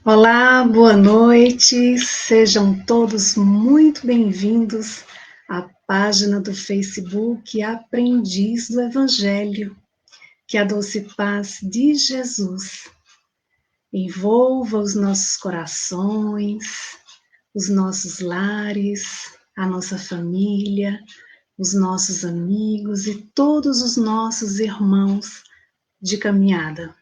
Olá, boa noite, sejam todos muito bem-vindos à página do Facebook Aprendiz do Evangelho. Que a doce paz de Jesus envolva os nossos corações, os nossos lares, a nossa família, os nossos amigos e todos os nossos irmãos de caminhada.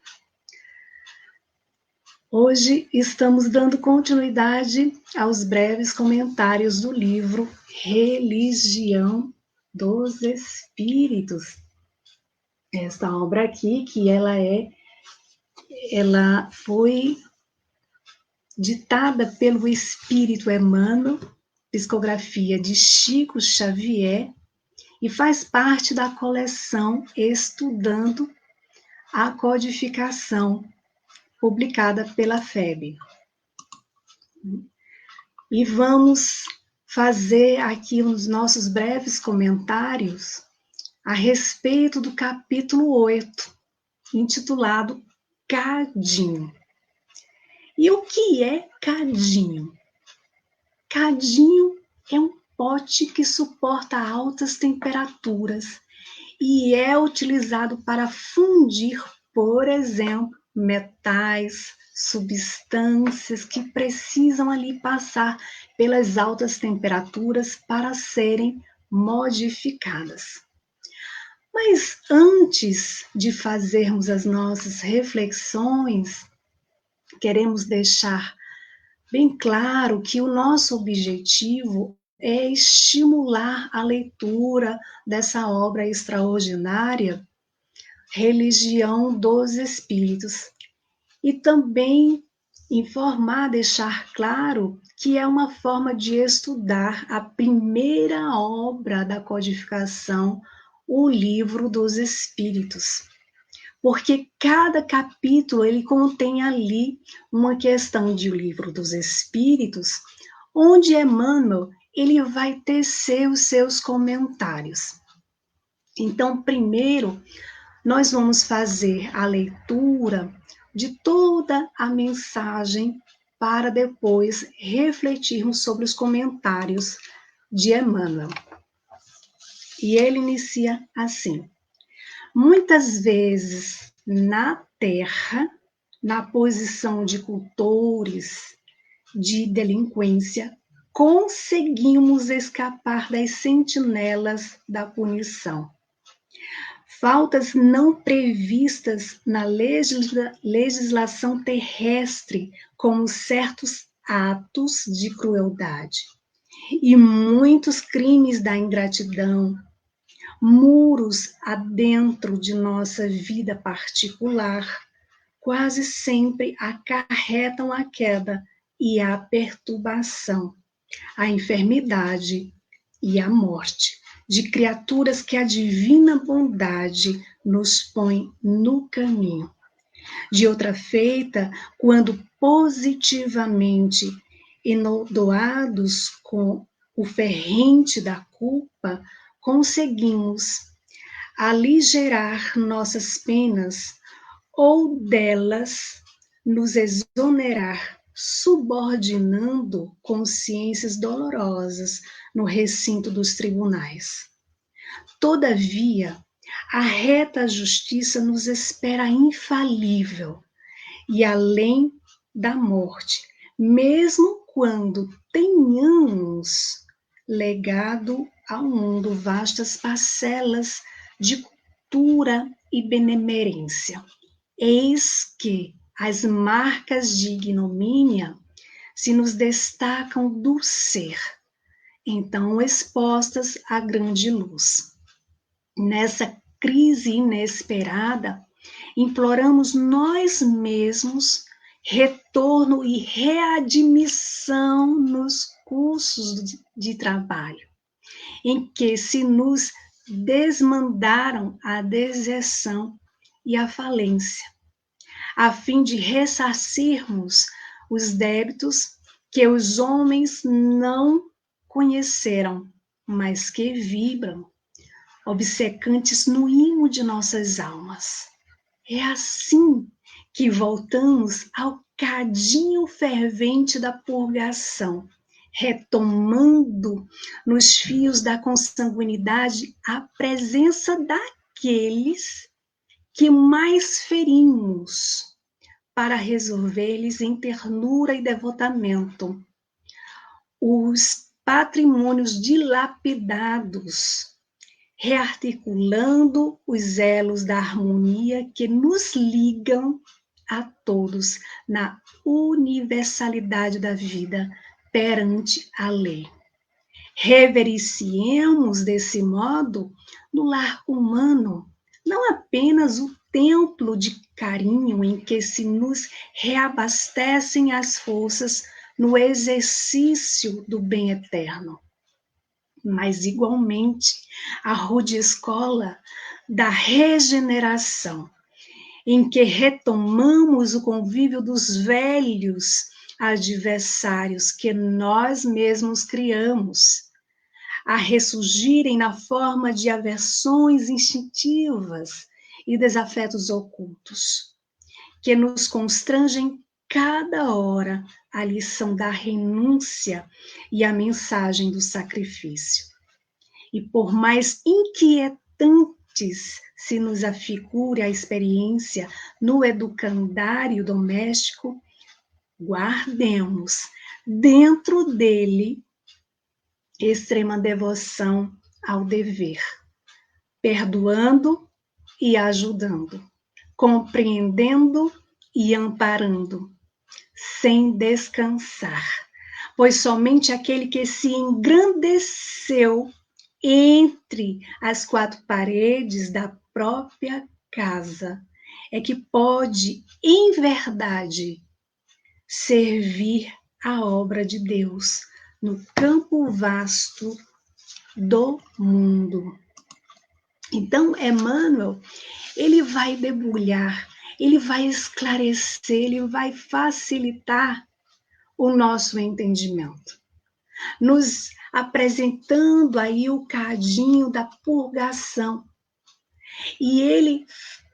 Hoje estamos dando continuidade aos breves comentários do livro Religião dos Espíritos. Esta obra aqui, ela foi ditada pelo Espírito Emmanuel, psicografia de Chico Xavier, e faz parte da coleção Estudando a Codificação, publicada pela FEB. E vamos fazer aqui os nossos breves comentários a respeito do capítulo 8, intitulado Cadinho. E o que é cadinho? Cadinho é um pote que suporta altas temperaturas e é utilizado para fundir, por exemplo, metais, substâncias que precisam ali passar pelas altas temperaturas para serem modificadas. Mas antes de fazermos as nossas reflexões, queremos deixar bem claro que o nosso objetivo é estimular a leitura dessa obra extraordinária, Religião dos Espíritos, e também informar, deixar claro que é uma forma de estudar a primeira obra da codificação, o Livro dos Espíritos. Porque cada capítulo ele contém ali uma questão de O Livro dos Espíritos, onde Emmanuel ele vai tecer os seus comentários. Então, primeiro, nós vamos fazer a leitura de toda a mensagem para depois refletirmos sobre os comentários de Emmanuel. E ele inicia assim: muitas vezes na Terra, na posição de cultores, de delinquência, conseguimos escapar das sentinelas da punição. Faltas não previstas na legislação terrestre, como certos atos de crueldade e muitos crimes da ingratidão, muros adentro de nossa vida particular, quase sempre acarretam a queda e a perturbação, a enfermidade e a morte de criaturas que a divina bondade nos põe no caminho. De outra feita, quando positivamente enodoados com o ferrente da culpa, conseguimos aligerar nossas penas ou delas nos exonerar, subordinando consciências dolorosas no recinto dos tribunais. Todavia, a reta justiça nos espera infalível e além da morte, mesmo quando tenhamos legado ao mundo vastas parcelas de cultura e benemerência. Eis que as marcas de ignomínia se nos destacam do ser, então expostas à grande luz. Nessa crise inesperada, imploramos nós mesmos retorno e readmissão nos cursos de trabalho, em que se nos desmandaram a deserção e a falência, a fim de ressarcirmos os débitos que os homens não conheceram, mas que vibram, obcecantes no imo de nossas almas. É assim que voltamos ao cadinho fervente da purgação, retomando nos fios da consanguinidade a presença daqueles que mais ferimos, para resolver-lhes em ternura e devotamento os patrimônios dilapidados, rearticulando os elos da harmonia que nos ligam a todos na universalidade da vida perante a lei. Revericiemos desse modo no lar humano, não apenas o templo de carinho em que se nos reabastecem as forças no exercício do bem eterno, mas igualmente a rude escola da regeneração, em que retomamos o convívio dos velhos adversários que nós mesmos criamos, a ressurgirem na forma de aversões instintivas e desafetos ocultos, que nos constrangem cada hora a lição da renúncia e a mensagem do sacrifício. E por mais inquietantes se nos afigure a experiência no educandário doméstico, guardemos dentro dele extrema devoção ao dever, perdoando e ajudando, compreendendo e amparando, sem descansar, pois somente aquele que se engrandeceu entre as quatro paredes da própria casa é que pode, em verdade, servir a obra de Deus no campo vasto do mundo. Então, Emmanuel, ele vai debulhar, ele vai esclarecer, ele vai facilitar o nosso entendimento, nos apresentando aí o cadinho da purgação. E ele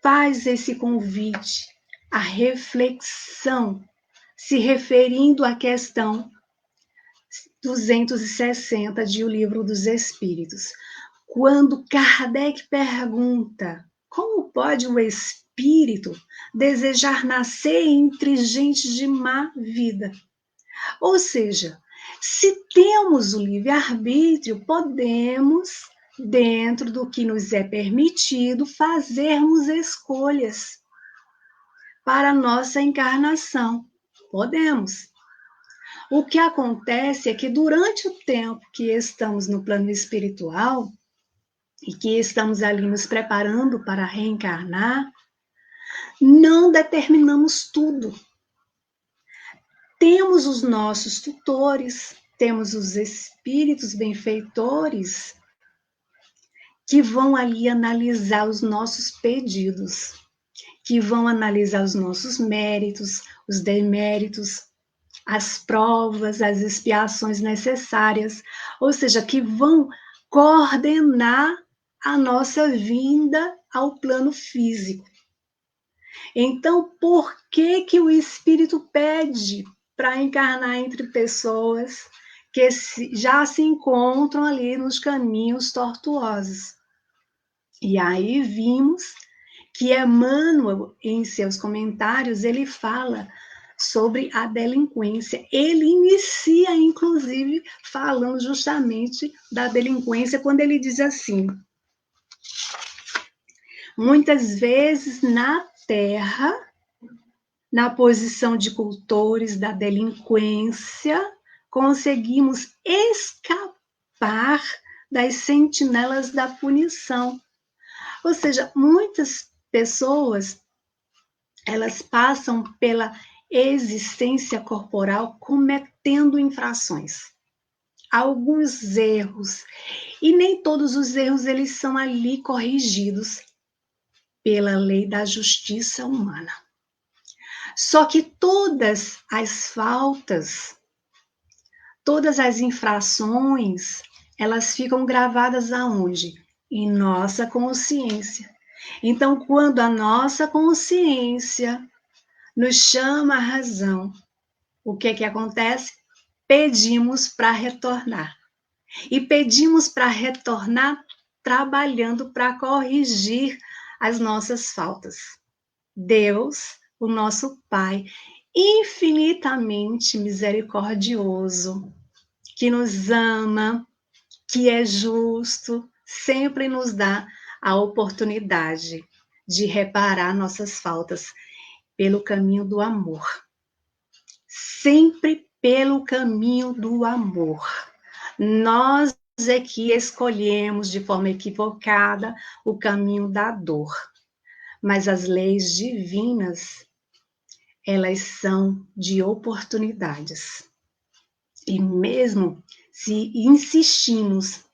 faz esse convite à reflexão, se referindo à questão 260 de O Livro dos Espíritos, quando Kardec pergunta: como pode o espírito desejar nascer entre gente de má vida? Ou seja, se temos o livre-arbítrio, podemos, dentro do que nos é permitido, fazermos escolhas para a nossa encarnação. Podemos. O que acontece é que durante o tempo que estamos no plano espiritual e que estamos ali nos preparando para reencarnar, não determinamos tudo. Temos os nossos tutores, temos os espíritos benfeitores que vão ali analisar os nossos pedidos, que vão analisar os nossos méritos, os deméritos, as provas, as expiações necessárias, ou seja, que vão coordenar a nossa vinda ao plano físico. Então, por que que o espírito pede para encarnar entre pessoas que já se encontram ali nos caminhos tortuosos? E aí vimos que Emmanuel, em seus comentários, ele fala sobre a delinquência. Ele inicia, inclusive, falando justamente da delinquência, quando ele diz assim: muitas vezes na Terra, na posição de cultores da delinquência, conseguimos escapar das sentinelas da punição. Ou seja, muitas pessoas, elas passam pela existência corporal cometendo infrações, alguns erros, e nem todos os erros eles são ali corrigidos pela lei da justiça humana. Só que todas as faltas, todas as infrações, elas ficam gravadas aonde? Em nossa consciência. Então, quando a nossa consciência nos chama a razão. O que é que acontece? Pedimos para retornar. E pedimos para retornar trabalhando para corrigir as nossas faltas. Deus, o nosso Pai, infinitamente misericordioso, que nos ama, que é justo, sempre nos dá a oportunidade de reparar nossas faltas pelo caminho do amor. Sempre pelo caminho do amor. Nós é que escolhemos de forma equivocada o caminho da dor. Mas as leis divinas, elas são de oportunidades. E mesmo se insistimos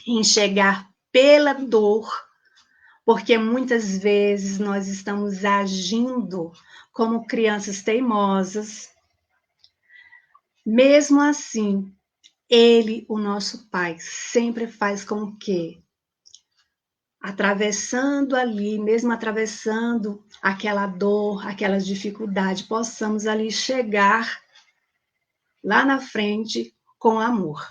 em chegar pela dor, porque muitas vezes nós estamos agindo como crianças teimosas, mesmo assim, Ele, o nosso Pai, sempre faz com que, atravessando ali, mesmo atravessando aquela dor, aquela dificuldade, possamos ali chegar lá na frente com amor.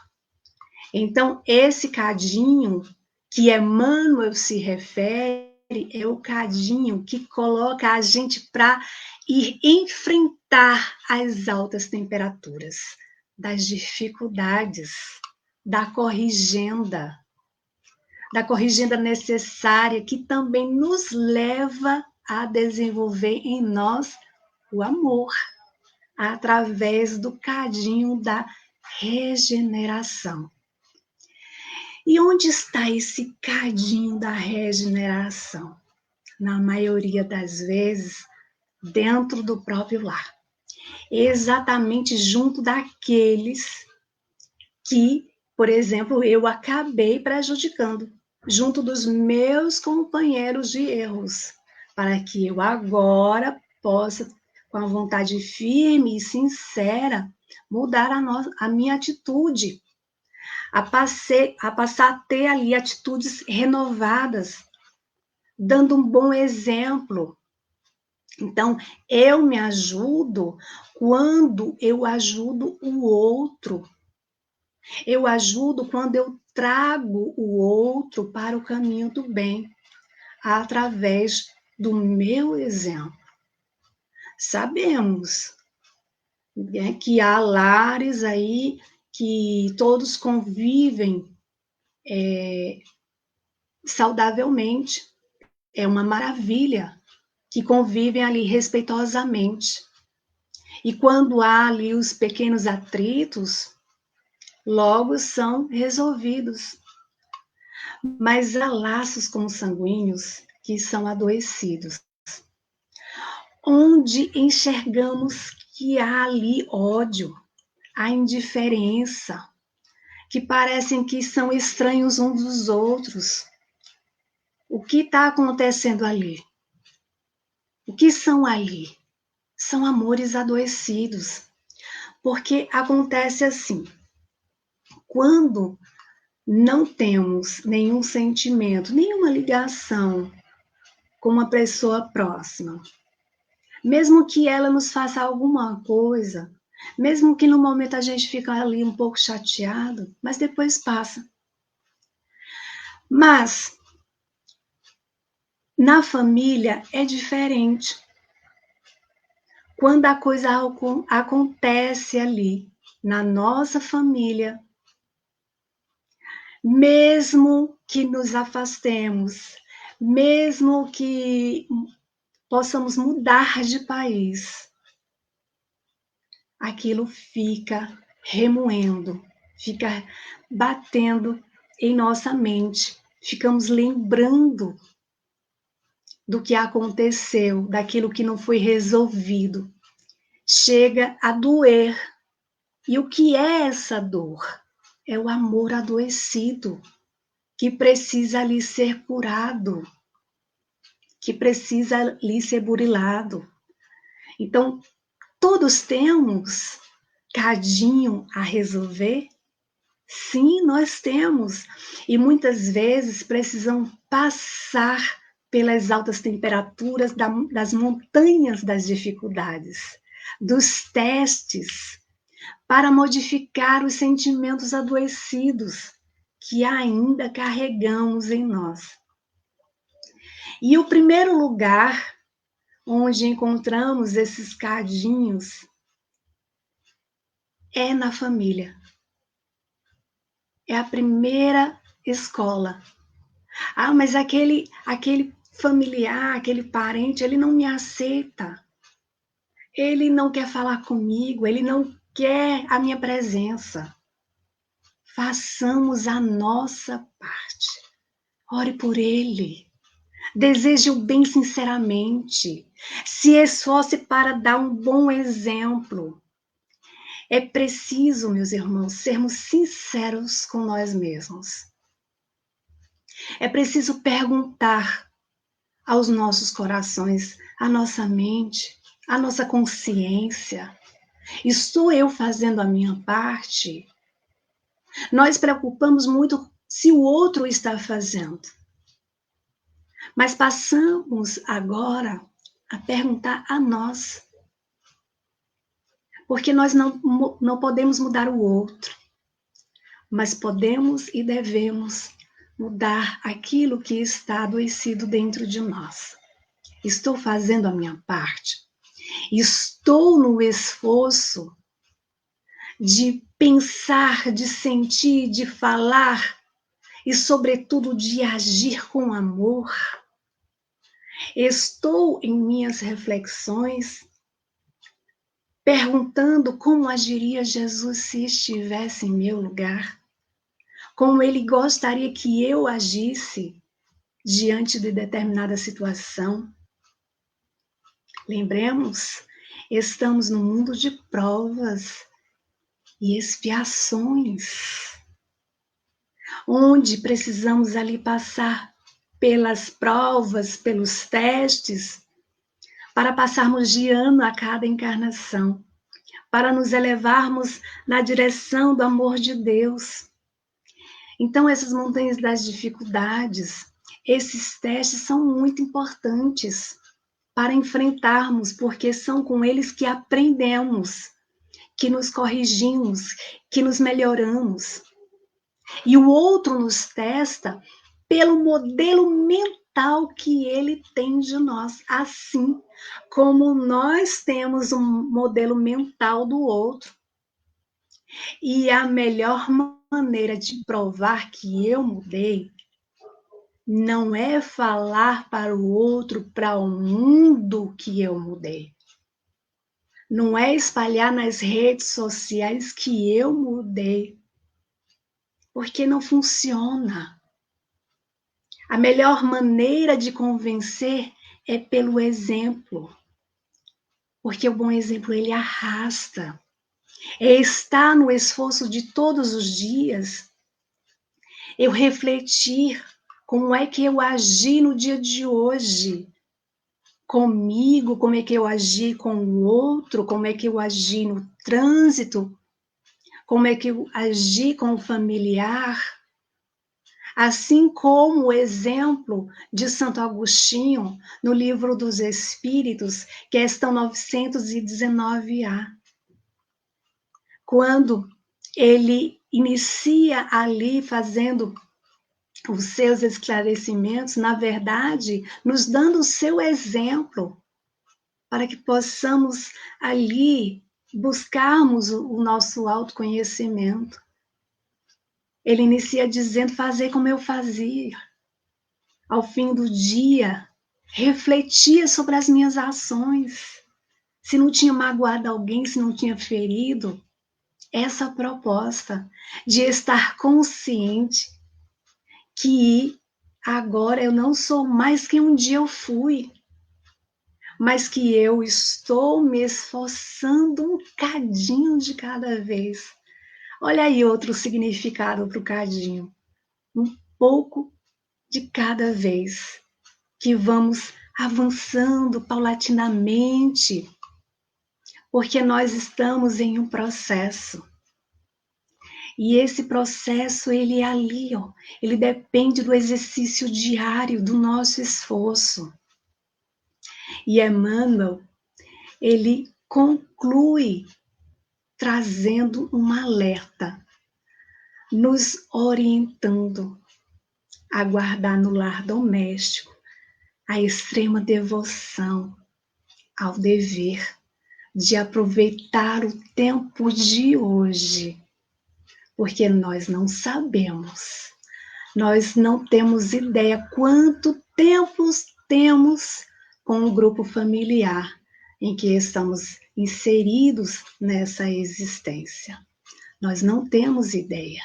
Então, esse cadinho que Emmanuel se refere é o cadinho que coloca a gente para ir enfrentar as altas temperaturas, das dificuldades, da corrigenda necessária que também nos leva a desenvolver em nós o amor, através do cadinho da regeneração. E onde está esse cadinho da regeneração? Na maioria das vezes, dentro do próprio lar. Exatamente junto daqueles que, por exemplo, eu acabei prejudicando, junto dos meus companheiros de erros, para que eu agora possa, com a vontade firme e sincera, mudar a minha atitude, a passar a ter ali atitudes renovadas, dando um bom exemplo. Então, eu me ajudo quando eu ajudo o outro. Eu ajudo quando eu trago o outro para o caminho do bem, através do meu exemplo. Sabemos, né, que há lares aí que todos convivem saudavelmente. É uma maravilha que convivem ali respeitosamente. E quando há ali os pequenos atritos, logo são resolvidos. Mas há laços consanguíneos que são adoecidos, onde enxergamos que há ali ódio, a indiferença, que parecem que são estranhos uns dos outros. O que está acontecendo ali? O que são ali? São amores adoecidos. Porque acontece assim, quando não temos nenhum sentimento, nenhuma ligação com uma pessoa próxima, mesmo que ela nos faça alguma coisa, mesmo que no momento a gente fique ali um pouco chateado, mas depois passa. Mas na família é diferente. Quando a coisa acontece ali, na nossa família, mesmo que nos afastemos, mesmo que possamos mudar de país, aquilo fica remoendo, fica batendo em nossa mente. Ficamos lembrando do que aconteceu, daquilo que não foi resolvido. Chega a doer. E o que é essa dor? É o amor adoecido, que precisa ali ser curado, que precisa ali ser burilado. Então, todos temos cadinho a resolver? Sim, nós temos. E muitas vezes precisam passar pelas altas temperaturas das montanhas das dificuldades, dos testes, para modificar os sentimentos adoecidos que ainda carregamos em nós. E o primeiro lugar onde encontramos esses cadinhos é na família. É a primeira escola. Ah, mas aquele familiar, aquele parente, ele não me aceita. Ele não quer falar comigo, ele não quer a minha presença. Façamos a nossa parte. Ore por ele. Deseje o bem sinceramente. Se esforce para dar um bom exemplo. É preciso, meus irmãos, sermos sinceros com nós mesmos. É preciso perguntar aos nossos corações, à nossa mente, à nossa consciência: estou eu fazendo a minha parte? Nós preocupamos muito se o outro está fazendo. Mas passamos agora a perguntar a nós. Porque nós não podemos mudar o outro, mas podemos e devemos mudar aquilo que está adoecido dentro de nós. Estou fazendo a minha parte. Estou no esforço de pensar, de sentir, de falar e, sobretudo, de agir com amor. Estou em minhas reflexões perguntando como agiria Jesus se estivesse em meu lugar, como ele gostaria que eu agisse diante de determinada situação. Lembremos, estamos no mundo de provas e expiações, onde precisamos ali passar pelas provas, pelos testes, para passarmos de ano a cada encarnação, para nos elevarmos na direção do amor de Deus. Então, essas montanhas das dificuldades, esses testes são muito importantes para enfrentarmos, porque são com eles que aprendemos, que nos corrigimos, que nos melhoramos. E o outro nos testa pelo modelo mental que ele tem de nós, assim como nós temos um modelo mental do outro. E a melhor maneira de provar que eu mudei não é falar para o outro, para o mundo que eu mudei. Não é espalhar nas redes sociais que eu mudei. Porque não funciona. A melhor maneira de convencer é pelo exemplo. Porque o bom exemplo, ele arrasta. É estar no esforço de todos os dias. Eu refletir como é que eu agi no dia de hoje. Comigo, como é que eu agi com o outro, como é que eu agi no trânsito, como é que eu agi com o familiar. Assim como o exemplo de Santo Agostinho, no Livro dos Espíritos, questão 919A. Quando ele inicia ali fazendo os seus esclarecimentos, na verdade, nos dando o seu exemplo, para que possamos ali buscarmos o nosso autoconhecimento. Ele inicia dizendo: fazer como eu fazia. Ao fim do dia, refletia sobre as minhas ações. Se não tinha magoado alguém, se não tinha ferido. Essa proposta de estar consciente que agora eu não sou mais quem um dia eu fui, mas que eu estou me esforçando um cadinho de cada vez. Olha aí outro significado para o cadinho. Um pouco de cada vez, que vamos avançando paulatinamente, porque nós estamos em um processo. E esse processo, ele é ali, ó, ele depende do exercício diário, do nosso esforço. E Emmanuel, ele conclui trazendo um alerta, nos orientando a guardar no lar doméstico a extrema devoção ao dever de aproveitar o tempo de hoje, porque nós não sabemos, nós não temos ideia quanto tempo temos com o grupo familiar em que estamos inseridos nessa existência. Nós não temos ideia.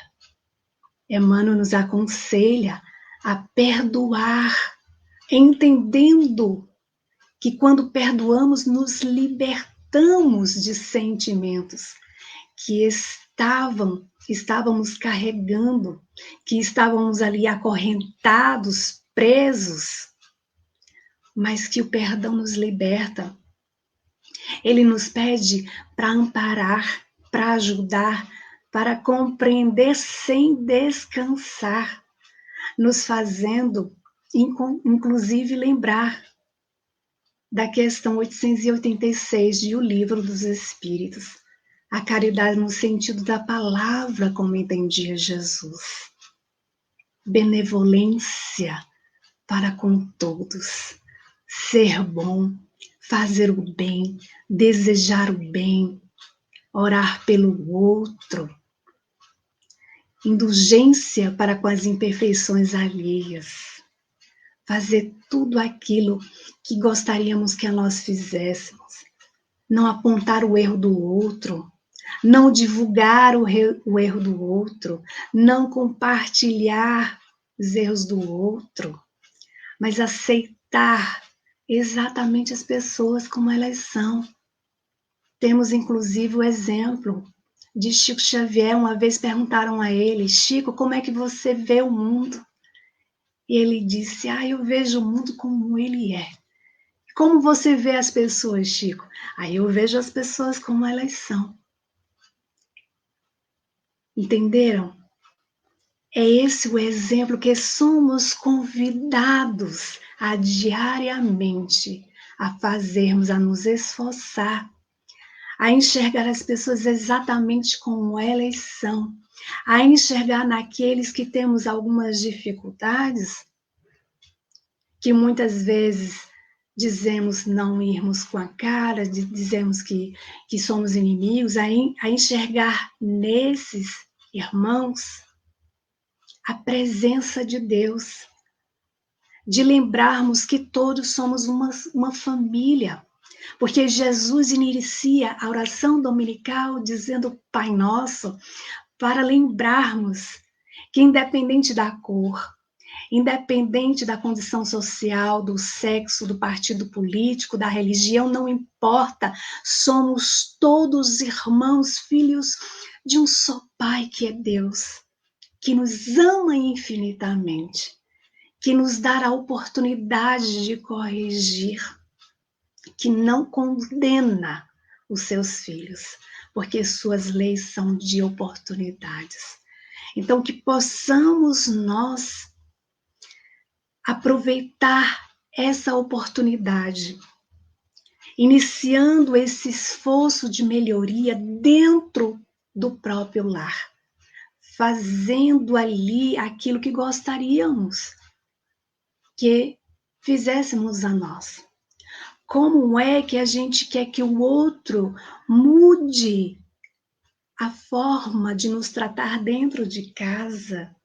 Emmanuel nos aconselha a perdoar, entendendo que quando perdoamos, nos libertamos de sentimentos que estávamos carregando, que estávamos ali acorrentados, presos, mas que o perdão nos liberta. Ele nos pede para amparar, para ajudar, para compreender sem descansar, nos fazendo, inclusive, lembrar da questão 886 de O Livro dos Espíritos. A caridade no sentido da palavra, como entendia Jesus. Benevolência para com todos. Ser bom, fazer o bem, desejar o bem, orar pelo outro. Indulgência para com as imperfeições alheias. Fazer tudo aquilo que gostaríamos que nós fizéssemos. Não apontar o erro do outro, não divulgar o erro do outro, não compartilhar os erros do outro, mas aceitar exatamente as pessoas como elas são. Temos, inclusive, o exemplo de Chico Xavier. Uma vez perguntaram a ele: Chico, como é que você vê o mundo? E ele disse: eu vejo o mundo como ele é. Como você vê as pessoas, Chico? Eu vejo as pessoas como elas são. Entenderam? É esse o exemplo que somos convidados a diariamente a fazermos, a nos esforçar, a enxergar as pessoas exatamente como elas são, a enxergar naqueles que temos algumas dificuldades, que muitas vezes dizemos não irmos com a cara, dizemos que somos inimigos, a enxergar nesses irmãos a presença de Deus, de lembrarmos que todos somos uma família, porque Jesus inicia a oração dominical dizendo Pai Nosso, para lembrarmos que independente da cor, independente da condição social, do sexo, do partido político, da religião, não importa, somos todos irmãos, filhos de um só Pai que é Deus, que nos ama infinitamente, que nos dá a oportunidade de corrigir, que não condena os seus filhos, porque suas leis são de oportunidades. Então, que possamos nós aproveitar essa oportunidade, iniciando esse esforço de melhoria dentro do próprio lar, fazendo ali aquilo que gostaríamos que fizéssemos a nós. Como é que a gente quer que o outro mude a forma de nos tratar dentro de casa,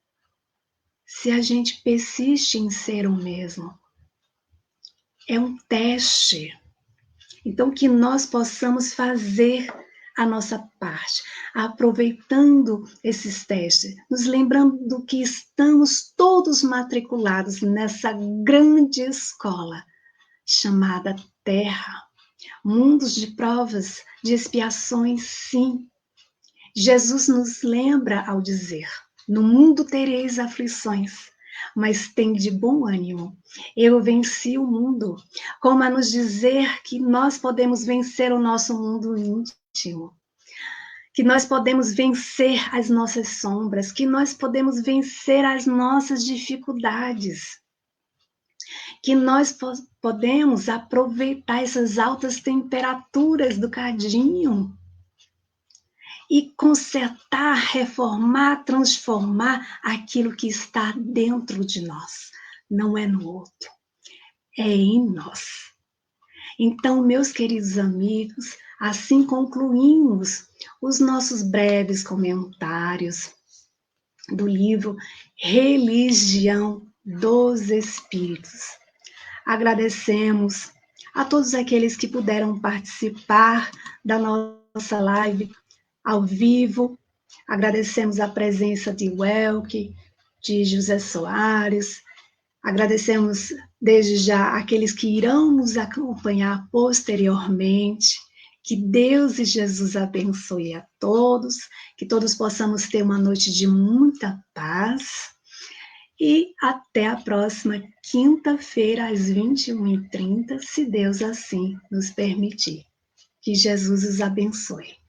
se a gente persiste em ser o mesmo? É um teste. Então, que nós possamos fazer a nossa parte, aproveitando esses testes, nos lembrando que estamos todos matriculados nessa grande escola chamada Terra. Mundos de provas, de expiações, sim. Jesus nos lembra ao dizer: no mundo tereis aflições, mas tem de bom ânimo. Eu venci o mundo. Como a nos dizer que nós podemos vencer o nosso mundo íntimo. que nós podemos vencer as nossas sombras, que nós podemos vencer as nossas dificuldades, que nós podemos aproveitar essas altas temperaturas do cadinho e consertar, reformar, transformar aquilo que está dentro de nós. Não é no outro, é em nós. Então, meus queridos amigos, assim concluímos os nossos breves comentários do livro Religião dos Espíritos. Agradecemos a todos aqueles que puderam participar da nossa live ao vivo. Agradecemos a presença de Welke, de José Soares. Agradecemos desde já aqueles que irão nos acompanhar posteriormente. Que Deus e Jesus abençoe a todos, que todos possamos ter uma noite de muita paz. E até a próxima quinta-feira, às 21h30, se Deus assim nos permitir. Que Jesus os abençoe.